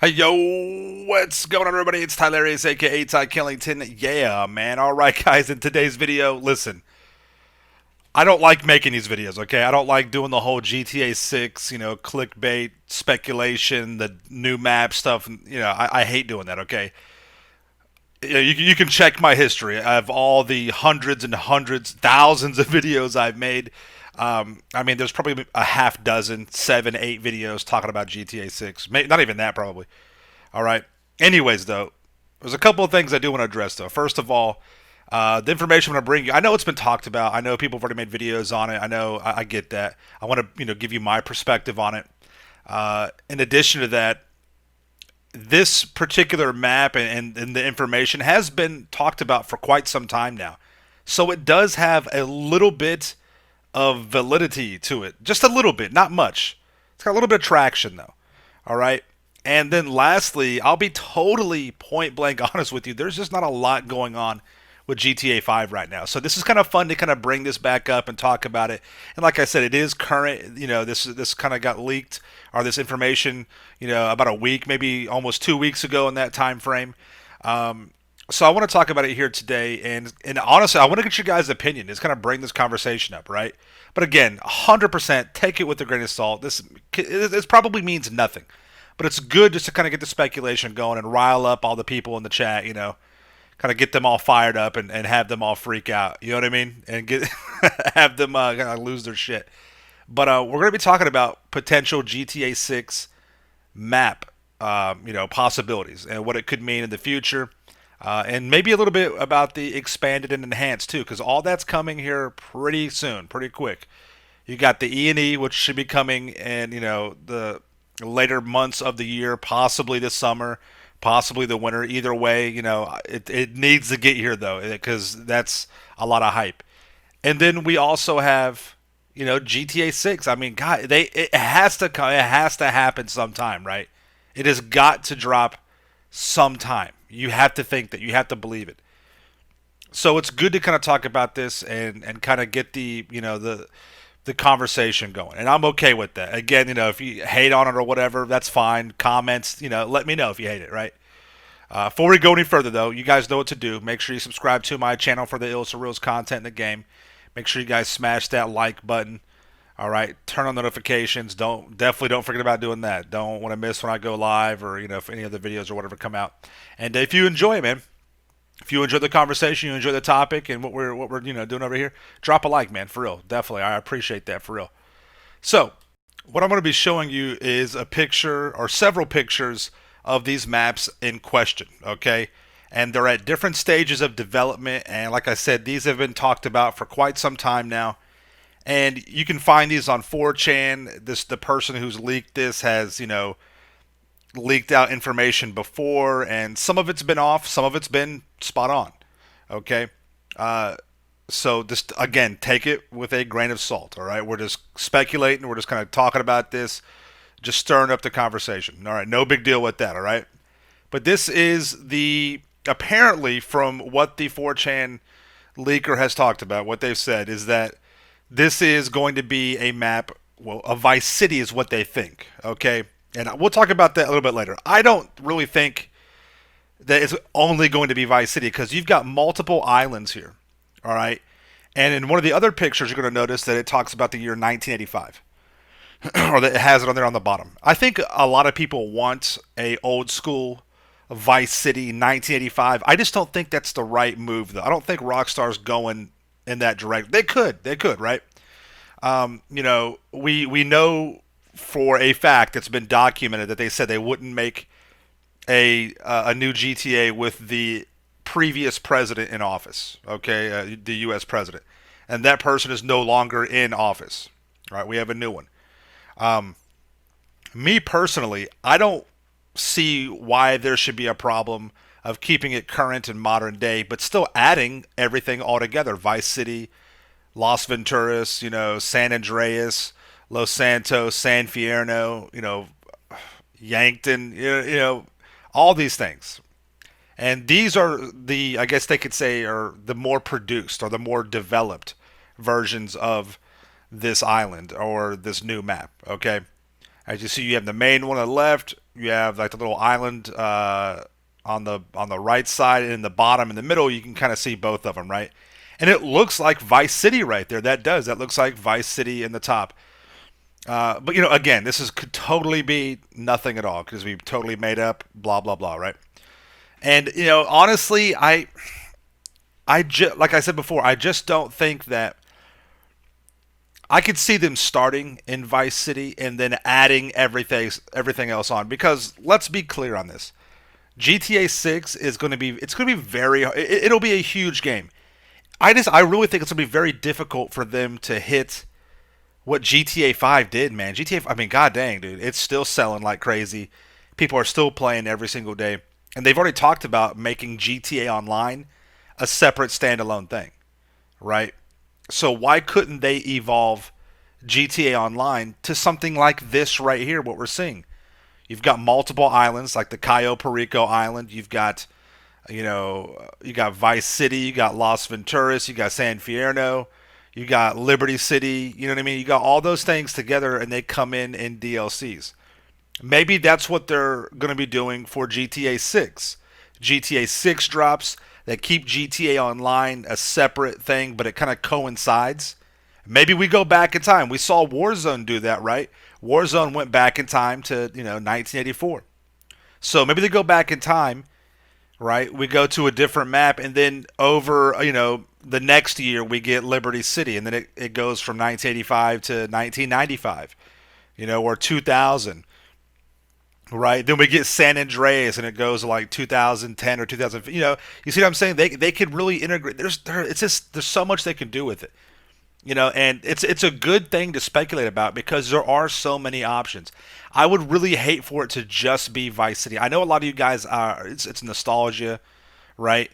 Hey yo, what's going on, everybody? It's Tylarious, aka Ty Killington. Yeah, man. All right, guys. In today's video, listen. I don't like making these videos. Okay, I don't like doing the whole GTA 6, clickbait speculation, the new map stuff. I hate doing that. Okay, you can check my history of all the hundreds and hundreds, thousands of videos I've made. I mean, there's probably a half dozen, 7, 8 videos talking about GTA 6. Not even that, probably. All right. Anyways, though, there's a couple of things I do want to address, though. First of all, the information I'm going to bring you, I know it's been talked about. I know people have already made videos on it. I know I get that. I want to, give you my perspective on it. In addition to that, this particular map and the information has been talked about for quite some time now. So it does have a little bit of validity to it. Just a little bit, not much. It's got a little bit of traction, though. All right. And then lastly, I'll be totally point blank honest with you. There's just not a lot going on with GTA 5 right now. So this is kind of fun to kind of bring this back up and talk about it. And like I said, it is current. This kind of got leaked, or this information, about a week, maybe almost 2 weeks ago in that time frame. So I want to talk about it here today, and honestly, I want to get your guys' opinion. It's kind of bring this conversation up, right? But again, 100% take it with a grain of salt. This probably means nothing, but it's good just to kind of get the speculation going and rile up all the people in the chat. Kind of get them all fired up and have them all freak out. You know what I mean? And get have them kind of lose their shit. But we're going to be talking about potential GTA 6 map, possibilities and what it could mean in the future. And maybe a little bit about the expanded and enhanced too, because all that's coming here pretty soon, pretty quick. You got the E&E, which should be coming in, the later months of the year, possibly this summer, possibly the winter. Either way, it needs to get here though, because that's a lot of hype. And then we also have, GTA 6. I mean, God, it has to come, it has to happen sometime, right? It has got to drop sometime. You have to think that. You have to believe it. So it's good to kind of talk about this and kind of get the conversation going. And I'm okay with that. Again, if you hate on it or whatever, that's fine. Comments, let me know if you hate it, right? Before we go any further, though, you guys know what to do. Make sure you subscribe to my channel for the Ills to Reels content in the game. Make sure you guys smash that like button. All right, turn on notifications. Definitely don't forget about doing that. Don't want to miss when I go live, or if any of the videos or whatever come out. And if you enjoy, man, if you enjoy the conversation, you enjoy the topic and what we're doing over here, drop a like, man, for real. Definitely, I appreciate that for real. So, what I'm going to be showing you is a picture or several pictures of these maps in question. Okay, and they're at different stages of development. And like I said, these have been talked about for quite some time now. And you can find these on 4chan. The person who's leaked this has leaked out information before, and some of it's been off, some of it's been spot on. Okay, uh, so just again, take it with a grain of salt. All right, we're just speculating, we're just kind of talking about this, just stirring up the conversation. All right, no big deal with that. All right, but this is the apparently from what the 4chan leaker has talked about, what they've said is that this is going to be a map. Well, a Vice City is what they think. Okay, and we'll talk about that a little bit later. I don't really think that it's only going to be Vice City because you've got multiple islands here. All right, and in one of the other pictures, you're going to notice that it talks about the year 1985, or that it has it on there on the bottom. I think a lot of people want a old school Vice City 1985. I just don't think that's the right move, though. I don't think Rockstar's going in that direction. They could, right? We know for a fact it's been documented that they said they wouldn't make a new GTA with the previous president in office. Okay, the U.S. president, and that person is no longer in office. All right, we have a new one. Me personally, I don't see why there should be a problem of keeping it current and modern day, but still adding everything all together. Vice City, Las Venturas, San Andreas, Los Santos, San Fierno, Yankton, all these things. And these are I guess they could say, are the more produced or the more developed versions of this island or this new map. Okay. As you see, you have the main one on the left, you have like the little island on the right side, and in the bottom in the middle you can kind of see both of them, right? And it looks like Vice City right there. That looks like Vice City in the top. But again, could totally be nothing at all because we totally made up blah blah blah, right? And honestly, like I said before, I just don't think that I could see them starting in Vice City and then adding everything else on. Because let's be clear on this: GTA 6 is going to be very it'll be a huge game. I really think it's going to be very difficult for them to hit what GTA 5 did, man. GTA, I mean, god dang, dude, it's still selling like crazy. People are still playing every single day, and they've already talked about making GTA Online a separate standalone thing, right? So why couldn't they evolve GTA Online to something like this right here? What we're seeing, you've got multiple islands like the Cayo Perico Island. You've got you got Vice City, you got Las Venturas, you got San Fierro, you got Liberty City. You know what I mean? You got all those things together, and they come in DLCs. Maybe that's what they're going to be doing for GTA 6. GTA 6 drops. They keep GTA Online a separate thing, but it kind of coincides. Maybe we go back in time. We saw Warzone do that, right? Warzone went back in time to 1984. So maybe they go back in time, right? We go to a different map, and then over the next year we get Liberty City, and then it goes from 1985 to 1995, or 2000. Right, then we get San Andreas, and it goes to like 2010 or 2000. You see what I'm saying? They could really integrate. There's so much they can do with it. And it's a good thing to speculate about because there are so many options. I would really hate for it to just be Vice City. I know a lot of you guys are. It's nostalgia, right?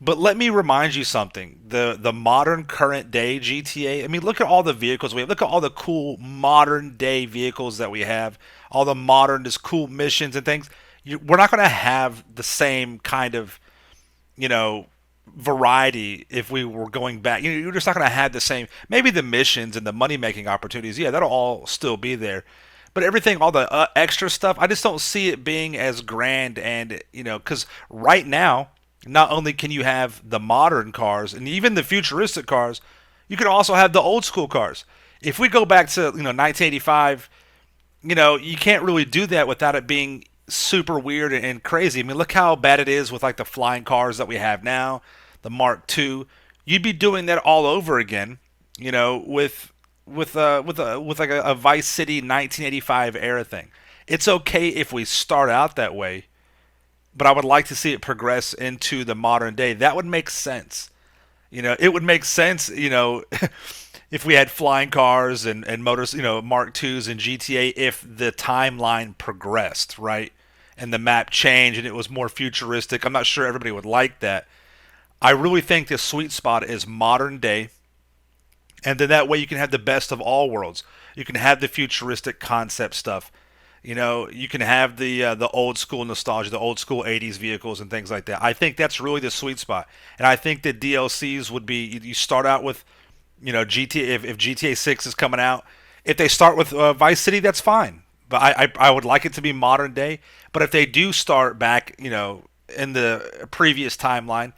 But let me remind you something. The modern current day GTA. I mean, look at all the vehicles we have. Look at all the cool modern day vehicles that we have. All the modern, just cool missions and things. We're not going to have the same kind of, you know, variety if we were going back. You're just not going to have the same. Maybe the missions and the money making opportunities. Yeah, that'll all still be there. But everything, all the extra stuff, I just don't see it being as grand. And because right now, not only can you have the modern cars and even the futuristic cars, you can also have the old school cars. If we go back to 1985, you can't really do that without it being super weird and crazy. I mean, look how bad it is with like the flying cars that we have now, the Mark II. You'd be doing that all over again, with like a Vice City 1985 era thing. It's okay if we start out that way, but I would like to see it progress into the modern day. That would make sense. It would make sense, if we had flying cars and motors, Mark IIs and GTA, if the timeline progressed, right? And the map changed and it was more futuristic. I'm not sure everybody would like that. I really think the sweet spot is modern day. And then that way you can have the best of all worlds. You can have the futuristic concept stuff. You can have the old school nostalgia, the old school '80s vehicles and things like that. I think that's really the sweet spot, and I think that DLCs would be. You start out with, GTA. If GTA 6 is coming out, if they start with Vice City, that's fine. But I would like it to be modern day. But if they do start back, in the previous timeline,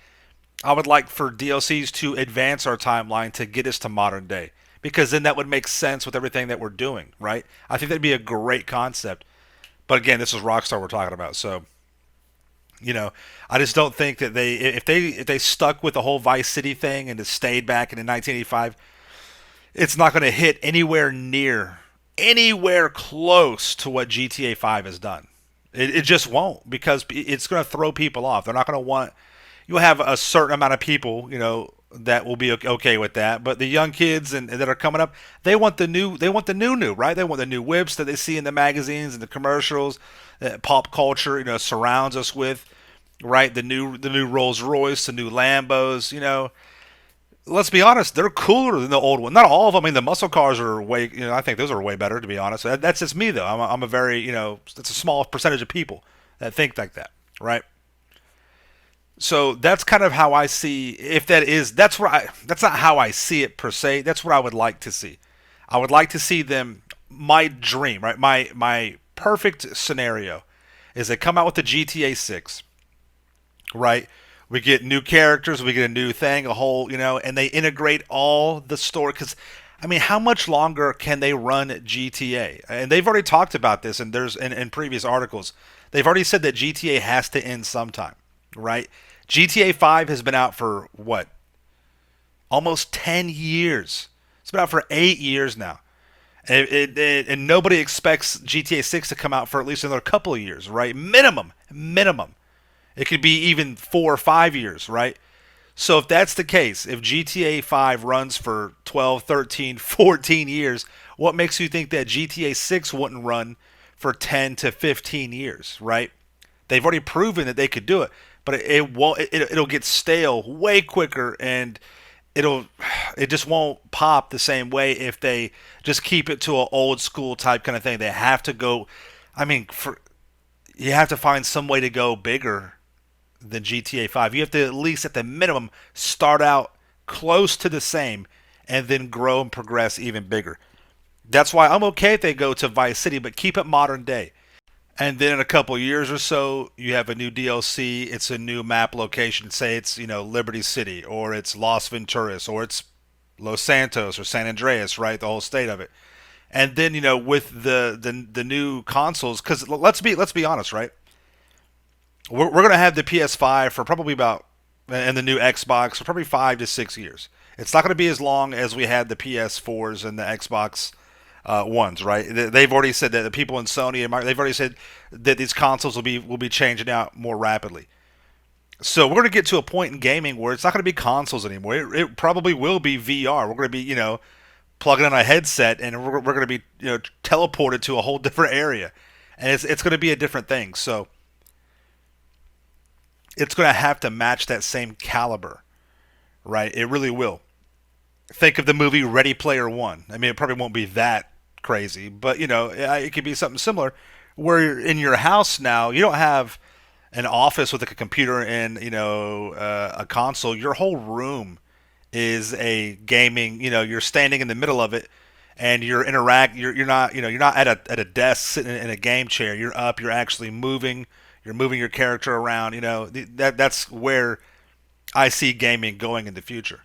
I would like for DLCs to advance our timeline to get us to modern day. Because then that would make sense with everything that we're doing, right? I think that'd be a great concept. But again, this is Rockstar we're talking about, so I just don't think that if they stuck with the whole Vice City thing and it stayed back in 1985, it's not going to hit anywhere close to what GTA 5 has done. It just won't because it's going to throw people off. They're not going to want. You'll have a certain amount of people, that will be okay with that. But the young kids and that are coming up, they want the new, right? They want the new whips that they see in the magazines and the commercials that pop culture, surrounds us with, right? The new Rolls Royce, the new Lambos, Let's be honest, they're cooler than the old one. Not all of them. I mean, the muscle cars are way, I think those are way better, to be honest. That's just me, though. I'm a very, it's a small percentage of people that think like that, right? So that's kind of how I see. If that is, that's not how I see it per se. That's what I would like to see. I would like to see them. My dream, right? My perfect scenario is they come out with the GTA 6, right? We get new characters, we get a new thing, a whole, and they integrate all the story. Because, I mean, how much longer can they run GTA? And they've already talked about this, and there's in previous articles, they've already said that GTA has to end sometime, right? GTA 5 has been out for what? Almost 10 years. It's been out for 8 years now. And nobody expects GTA 6 to come out for at least another couple of years, right? Minimum. Minimum. It could be even 4 or 5 years, right? So if that's the case, if GTA 5 runs for 12, 13, 14 years, what makes you think that GTA 6 wouldn't run for 10 to 15 years, right? They've already proven that they could do it, but it won't. It'll get stale way quicker, and it'll it just won't pop the same way if they just keep it to an old school type kind of thing. They have to go. I mean, you have to find some way to go bigger than GTA 5. You have to at least at the minimum start out close to the same and then grow and progress even bigger. That's why I'm okay if they go to Vice City, but keep it modern day. And then in a couple of years or so, you have a new DLC. It's a new map location. Say it's Liberty City, or it's Las Venturas, or it's Los Santos or San Andreas, right? The whole state of it. And then with the new consoles, because let's be honest, right? We're gonna have the PS5 for probably about, and the new Xbox for probably 5 to 6 years. It's not gonna be as long as we had the PS4s and the Xbox ones, right? They've already said that the people in Sony and they've already said that these consoles will be changing out more rapidly. So we're going to get to a point in gaming where it's not going to be consoles anymore. It probably will be VR. We're going to be plugging in a headset, and we're going to be teleported to a whole different area, and it's going to be a different thing. So it's going to have to match that same caliber, right? It really will. Think of the movie Ready Player One. I mean, it probably won't be that crazy, but it could be something similar. Where in your house now, you don't have an office with like a computer and a console. Your whole room is a gaming. You're standing in the middle of it, and you're not at a desk sitting in a game chair. You're up. You're actually moving. You're moving your character around. That's where I see gaming going in the future.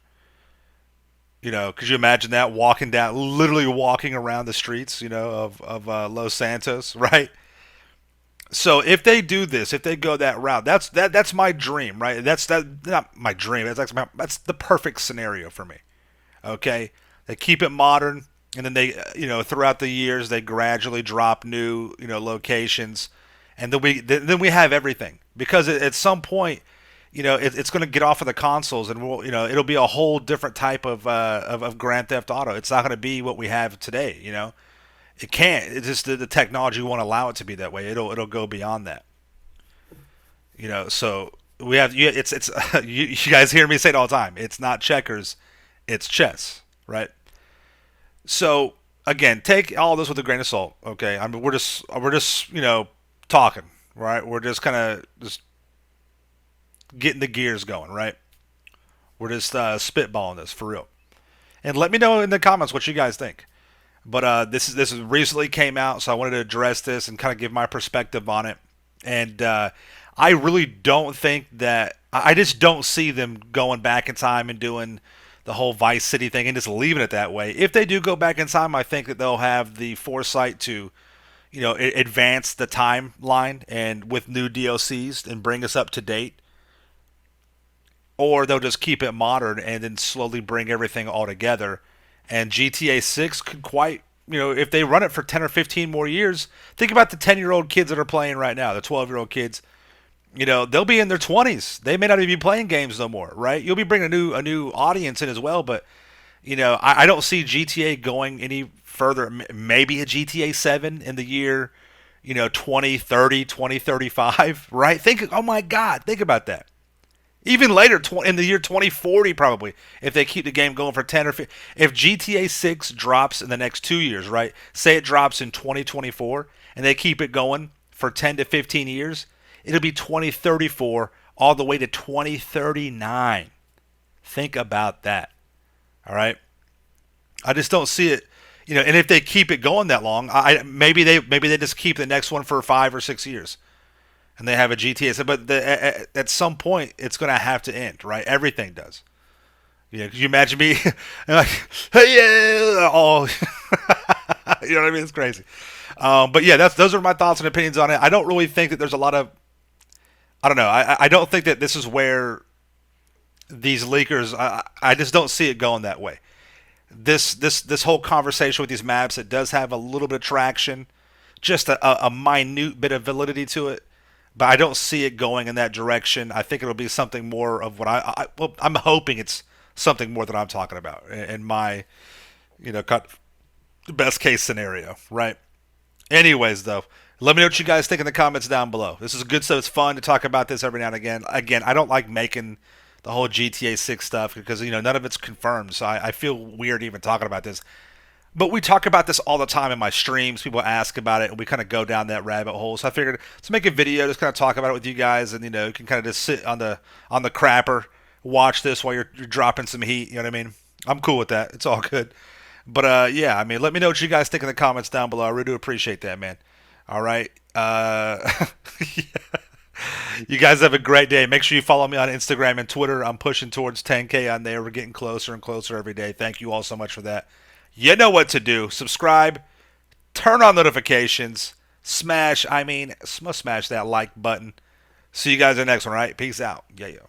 Could you imagine that literally walking around the streets, of Los Santos, right? So if they do this, if they go that route, that's my dream, right? That's not my dream. That's the perfect scenario for me. Okay, they keep it modern, and then they, throughout the years, they gradually drop new, locations, and then we have everything because at some point it's going to get off of the consoles, and it'll be a whole different type of Grand Theft Auto. It's not going to be what we have today. It can't. It's just the technology won't allow it to be that way. It'll go beyond that. So we have it's you guys hear me say it all the time. It's not checkers, it's chess, right? So again, take all this with a grain of salt. Okay, I mean we're just talking, right? We're just kind of just getting the gears going, right? We're just spitballing this for real. And let me know in the comments what you guys think. But this is recently came out, so I wanted to address this and kind of give my perspective on it. And I really don't think that I just don't see them going back in time and doing the whole Vice City thing and just leaving it that way. If they do go back in time, I think that they'll have the foresight to advance the timeline and with new DLCs and bring us up to date, or they'll just keep it modern and then slowly bring everything all together. And GTA 6 could quite, if they run it for 10 or 15 more years, think about the 10-year-old kids that are playing right now, the 12-year-old kids. They'll be in their 20s. They may not even be playing games no more, right? You'll be bringing a new audience in as well, but I don't see GTA going any further. Maybe a GTA 7 in the year 2030, 2035, right? Oh my God, think about that. Even later, in the year 2040, probably, if they keep the game going for 10 or 15. If GTA 6 drops in the next 2 years, right? Say it drops in 2024, and they keep it going for 10 to 15 years, it'll be 2034 all the way to 2039. Think about that. All right? I just don't see it. And if they keep it going that long, maybe they just keep the next one for 5 or 6 years. and they have a GTA. So, but at some point, it's going to have to end, right? Everything does. Could you imagine me like, hey, yeah, all, you know what I mean? It's crazy. But yeah, those are my thoughts and opinions on it. I don't really think that there's a lot of, I don't know. I don't think that this is where these leakers. I just don't see it going that way. This whole conversation with these maps, it does have a little bit of traction, just a minute bit of validity to it, but I don't see it going in that direction. I think it'll be something more of what well, I'm hoping it's something more that I'm talking about in my, cut best case scenario, right? Anyways, though, let me know what you guys think in the comments down below. This is good stuff. It's fun to talk about this every now and again. Again, I don't like making the whole GTA 6 stuff because none of it's confirmed, so I feel weird even talking about this. But we talk about this all the time in my streams. People ask about it, and we kind of go down that rabbit hole. So I figured let's make a video, just kind of talk about it with you guys, and you can kind of just sit on the crapper, watch this while you're dropping some heat. You know what I mean? I'm cool with that. It's all good. But yeah, I mean, let me know what you guys think in the comments down below. I really do appreciate that, man. All right. You guys have a great day. Make sure you follow me on Instagram and Twitter. I'm pushing towards 10K on there. We're getting closer and closer every day. Thank you all so much for that. You know what to do. Subscribe, turn on notifications, smash that like button. See you guys in the next one, all right? Peace out. Yeah, yeah.